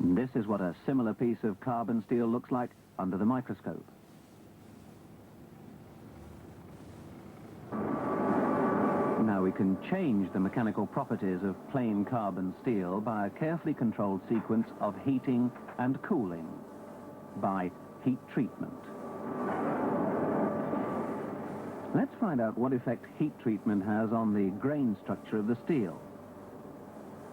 This is what a similar piece of carbon steel looks like under the microscope. Now we can change the mechanical properties of plain carbon steel by a carefully controlled sequence of heating and cooling by heat treatment. Let's find out what effect heat treatment has on the grain structure of the steel.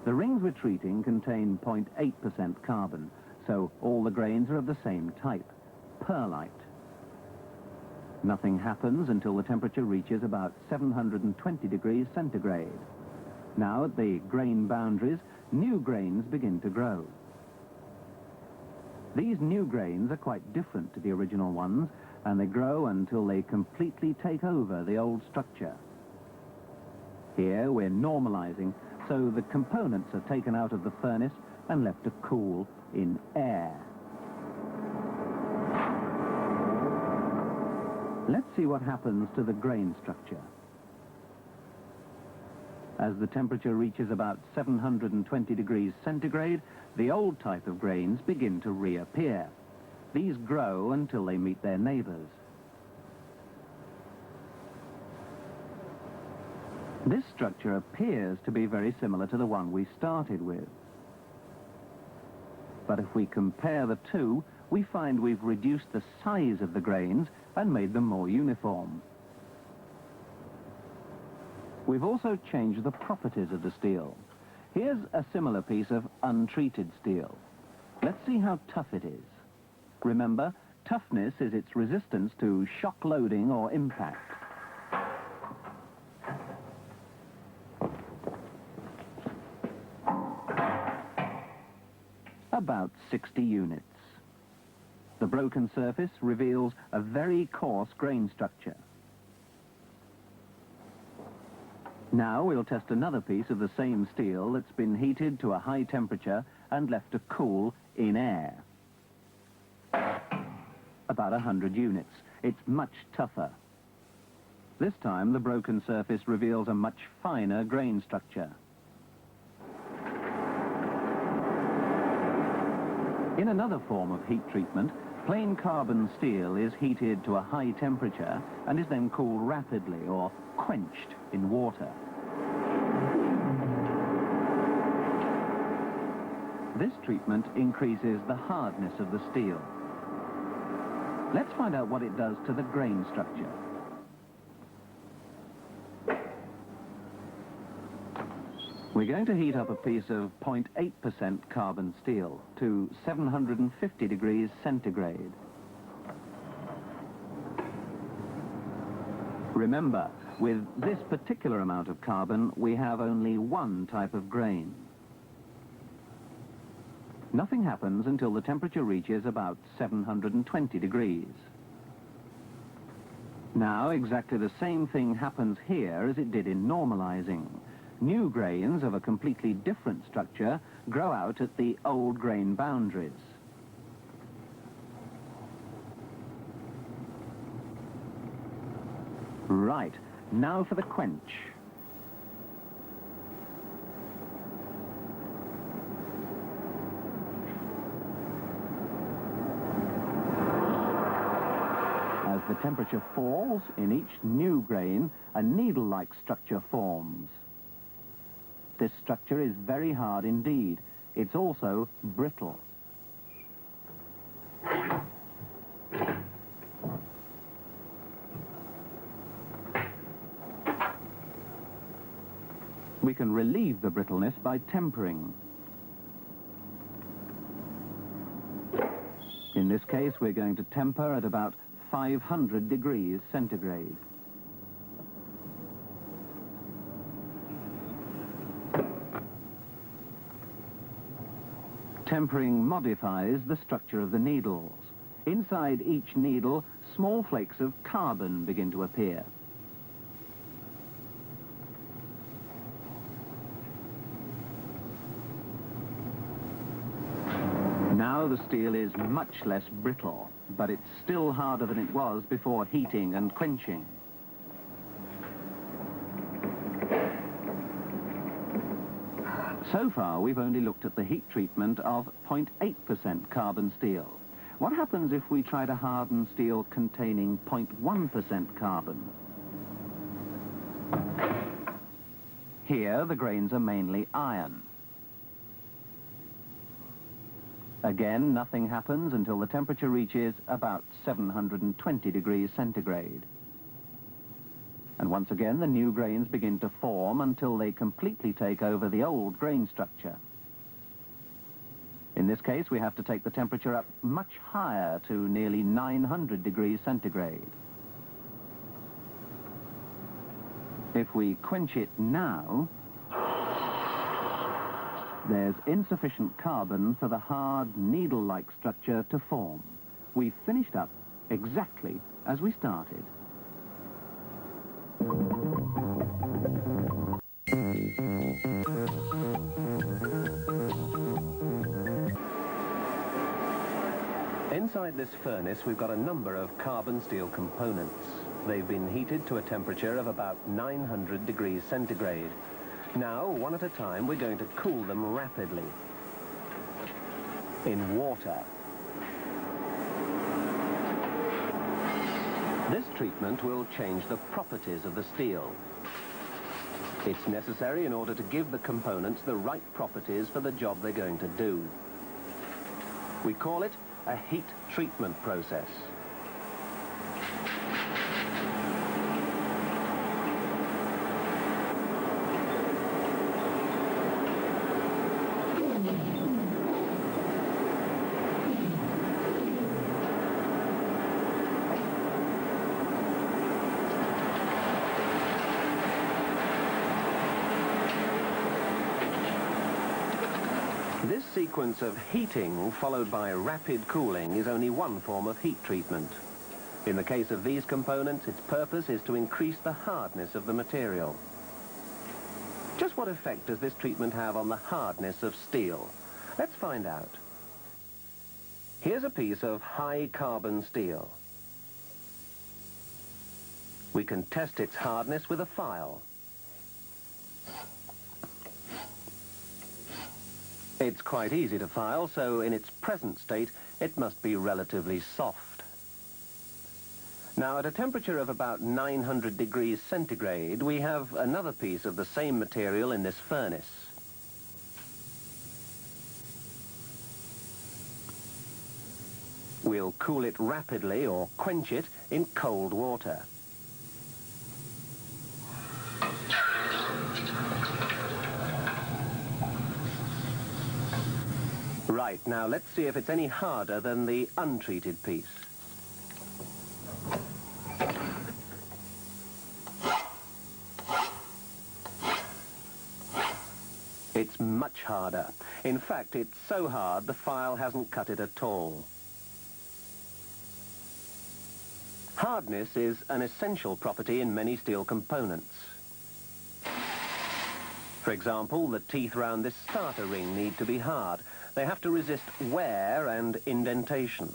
The rings we're treating contain 0.8% carbon, so all the grains are of the same type, pearlite. Nothing happens until the temperature reaches about 720 degrees centigrade. Now, at the grain boundaries, new grains begin to grow. These new grains are quite different to the original ones, and they grow until they completely take over the old structure. Here, we're normalizing, so the components are taken out of the furnace and left to cool in air. Let's see what happens to the grain structure. As the temperature reaches about 720 degrees centigrade, the old type of grains begin to reappear. These grow until they meet their neighbors. This structure appears to be very similar to the one we started with. But if we compare the two, we find we've reduced the size of the grains and made them more uniform. We've also changed the properties of the steel. Here's a similar piece of untreated steel. Let's see how tough it is. Remember, toughness is its resistance to shock loading or impact. About 60 units. The broken surface reveals a very coarse grain structure. Now we'll test another piece of the same steel that's been heated to a high temperature and left to cool in air. About 100 units. It's much tougher. This time the broken surface reveals a much finer grain structure. In another form of heat treatment, plain carbon steel is heated to a high temperature and is then cooled rapidly or quenched in water. This treatment increases the hardness of the steel. Let's find out what it does to the grain structure. We're going to heat up a piece of 0.8% carbon steel to 750 degrees centigrade. Remember, with this particular amount of carbon, we have only one type of grain. Nothing happens until the temperature reaches about 720 degrees. Now, exactly the same thing happens here as it did in normalizing. New grains of a completely different structure grow out at the old grain boundaries. Right, now for the quench. As the temperature falls, in each new grain, a needle-like structure forms. This structure is very hard indeed. It's also brittle. We can relieve the brittleness by tempering. In this case, we're going to temper at about 500 degrees centigrade. Tempering modifies the structure of the needles. Inside each needle, small flakes of carbon begin to appear. Now the steel is much less brittle, but it's still harder than it was before heating and quenching. So far, we've only looked at the heat treatment of 0.8% carbon steel. What happens if we try to harden steel containing 0.1% carbon? Here, the grains are mainly iron. Again, nothing happens until the temperature reaches about 720 degrees centigrade. And once again, the new grains begin to form until they completely take over the old grain structure. In this case, we have to take the temperature up much higher to nearly 900 degrees centigrade. If we quench it now, there's insufficient carbon for the hard, needle-like structure to form. We've finished up exactly as we started. Inside this furnace, we've got a number of carbon steel components. They've been heated to a temperature of about 900 degrees centigrade. Now, one at a time, we're going to cool them rapidly in water. This treatment will change the properties of the steel. It's necessary in order to give the components the right properties for the job they're going to do. We call it a heat treatment process. This sequence of heating followed by rapid cooling is only one form of heat treatment. In the case of these components, its purpose is to increase the hardness of the material. Just what effect does this treatment have on the hardness of steel? Let's find out. Here's a piece of high carbon steel. We can test its hardness with a file. It's quite easy to file, so in its present state, it must be relatively soft. Now, at a temperature of about 900 degrees centigrade, we have another piece of the same material in this furnace. We'll cool it rapidly or quench it in cold water. Right, now let's see if it's any harder than the untreated piece. It's much harder. In fact, it's so hard the file hasn't cut it at all. Hardness is an essential property in many steel components. For example, the teeth round this starter ring need to be hard. They have to resist wear and indentation.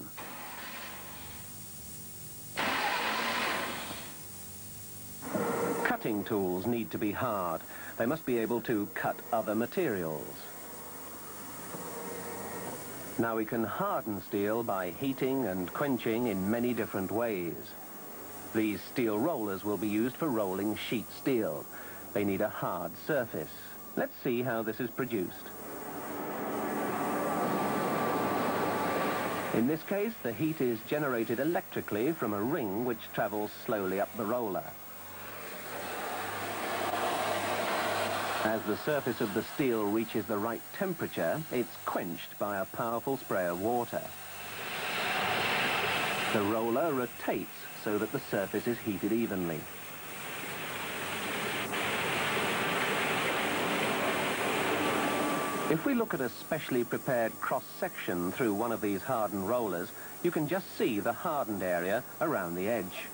Cutting tools need to be hard. They must be able to cut other materials. Now we can harden steel by heating and quenching in many different ways. These steel rollers will be used for rolling sheet steel. They need a hard surface. Let's see how this is produced. In this case, the heat is generated electrically from a ring which travels slowly up the roller. As the surface of the steel reaches the right temperature, it's quenched by a powerful spray of water. The roller rotates so that the surface is heated evenly. If we look at a specially prepared cross-section through one of these hardened rollers, you can just see the hardened area around the edge.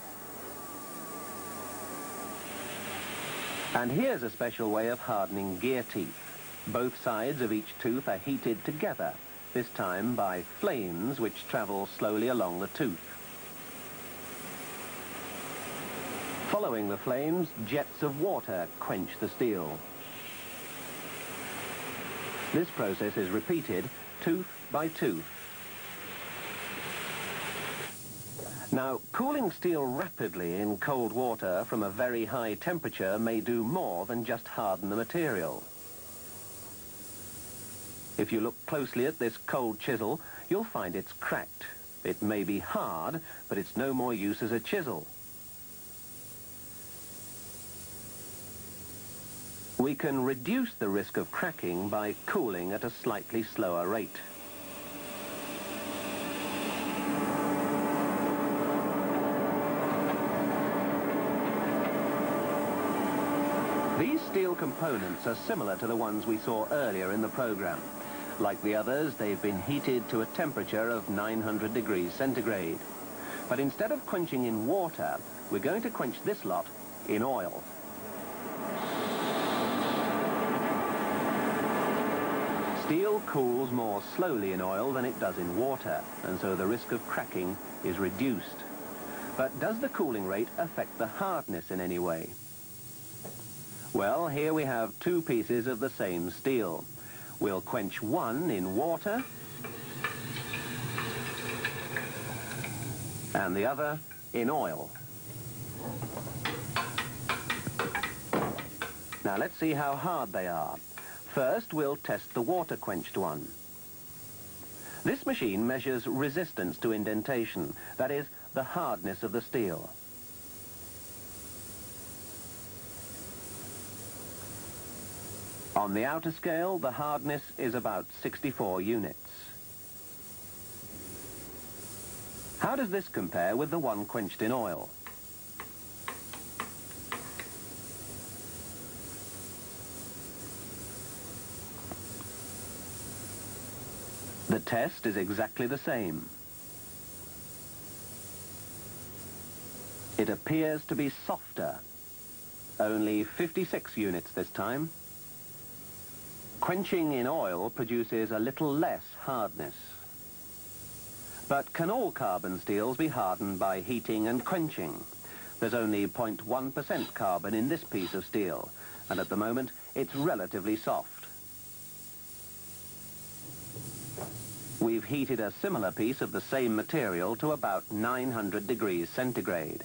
And here's a special way of hardening gear teeth. Both sides of each tooth are heated together, this time by flames which travel slowly along the tooth. Following the flames, jets of water quench the steel. This process is repeated tooth by tooth. Now, cooling steel rapidly in cold water from a very high temperature may do more than just harden the material. If you look closely at this cold chisel, you'll find it's cracked. It may be hard, but it's no more use as a chisel. We can reduce the risk of cracking by cooling at a slightly slower rate. These steel components are similar to the ones we saw earlier in the program. Like the others, they've been heated to a temperature of 900 degrees centigrade. But instead of quenching in water, we're going to quench this lot in oil. Steel cools more slowly in oil than it does in water, and so the risk of cracking is reduced. But does the cooling rate affect the hardness in any way? Well, here we have two pieces of the same steel. We'll quench one in water and the other in oil. Now let's see how hard they are. First, we'll test the water-quenched one. This machine measures resistance to indentation, that is, the hardness of the steel. On the outer scale, the hardness is about 64 units. How does this compare with the one quenched in oil? The test is exactly the same. It appears to be softer, only 56 units this time. Quenching in oil produces a little less hardness. But can all carbon steels be hardened by heating and quenching? There's only 0.1% carbon in this piece of steel, and at the moment it's relatively soft. We've heated a similar piece of the same material to about 900 degrees centigrade.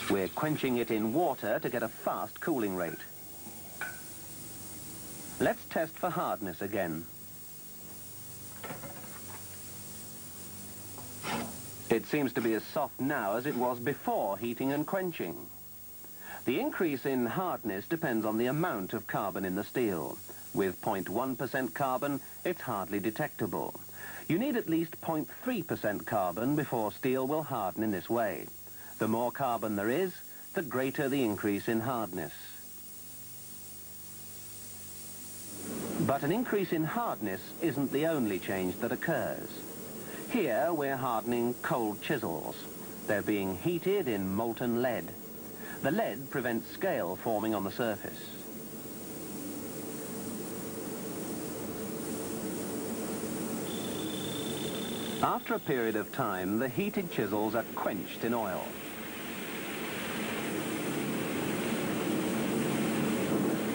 We're quenching it in water to get a fast cooling rate. Let's test for hardness again. It seems to be as soft now as it was before heating and quenching. The increase in hardness depends on the amount of carbon in the steel. With 0.1% carbon, it's hardly detectable. You need at least 0.3% carbon before steel will harden in this way. The more carbon there is, the greater the increase in hardness. But an increase in hardness isn't the only change that occurs. Here we're hardening cold chisels. They're being heated in molten lead. The lead prevents scale forming on the surface. After a period of time, the heated chisels are quenched in oil.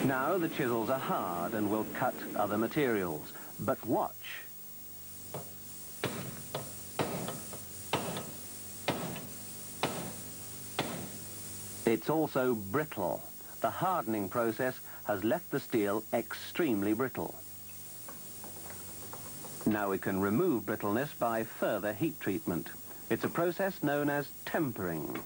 Now the chisels are hard and will cut other materials. But watch. It's also brittle. The hardening process has left the steel extremely brittle. Now we can remove brittleness by further heat treatment. It's a process known as tempering.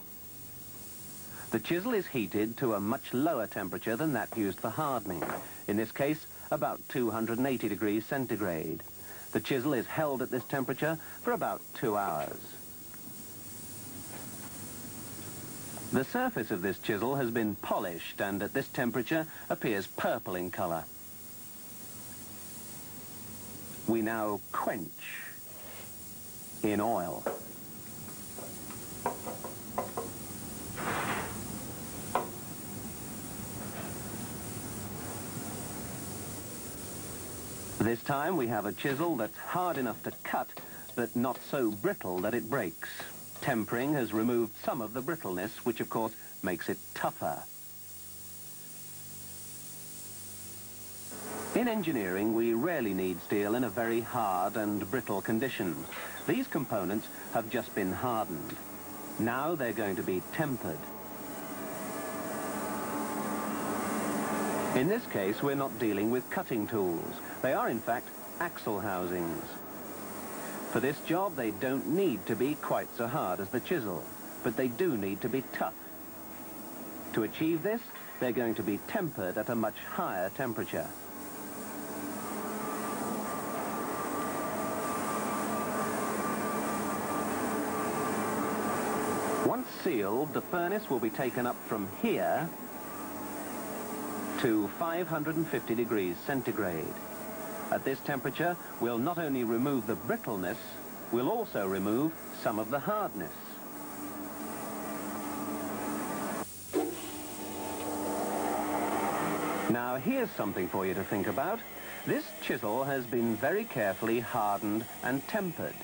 The chisel is heated to a much lower temperature than that used for hardening. In this case, about 280 degrees centigrade. The chisel is held at this temperature for about 2 hours. The surface of this chisel has been polished and at this temperature appears purple in color. We now quench in oil. This time we have a chisel that's hard enough to cut, but not so brittle that it breaks. Tempering has removed some of the brittleness, which of course makes it tougher. In engineering, we rarely need steel in a very hard and brittle condition. These components have just been hardened. Now they're going to be tempered. In this case, we're not dealing with cutting tools. They are, in fact, axle housings. For this job, they don't need to be quite so hard as the chisel, but they do need to be tough. To achieve this, they're going to be tempered at a much higher temperature. Once sealed, the furnace will be taken up from here to 550 degrees centigrade. At this temperature, we'll not only remove the brittleness, we'll also remove some of the hardness. Now, here's something for you to think about. This chisel has been very carefully hardened and tempered.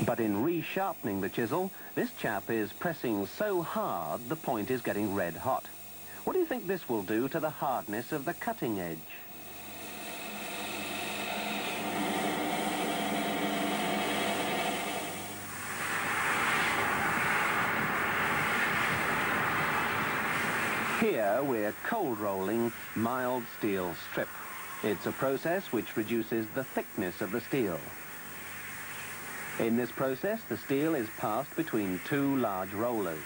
But in resharpening the chisel, this chap is pressing so hard the point is getting red hot. What do you think this will do to the hardness of the cutting edge? Here we're cold rolling mild steel strip. It's a process which reduces the thickness of the steel. In this process, the steel is passed between two large rollers.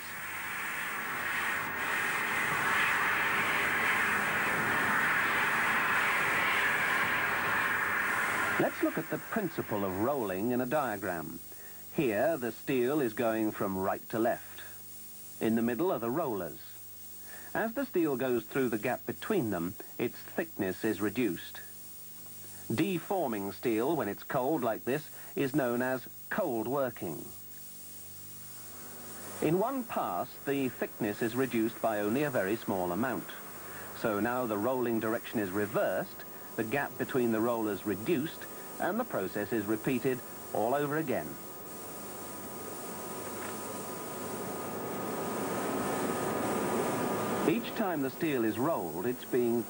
Let's look at the principle of rolling in a diagram. Here, the steel is going from right to left. In the middle are the rollers. As the steel goes through the gap between them, its thickness is reduced. Deforming steel, when it's cold like this, is known as cold working. In one pass, the thickness is reduced by only a very small amount. So now the rolling direction is reversed, the gap between the rollers reduced, and the process is repeated all over again. Each time the steel is rolled, it's being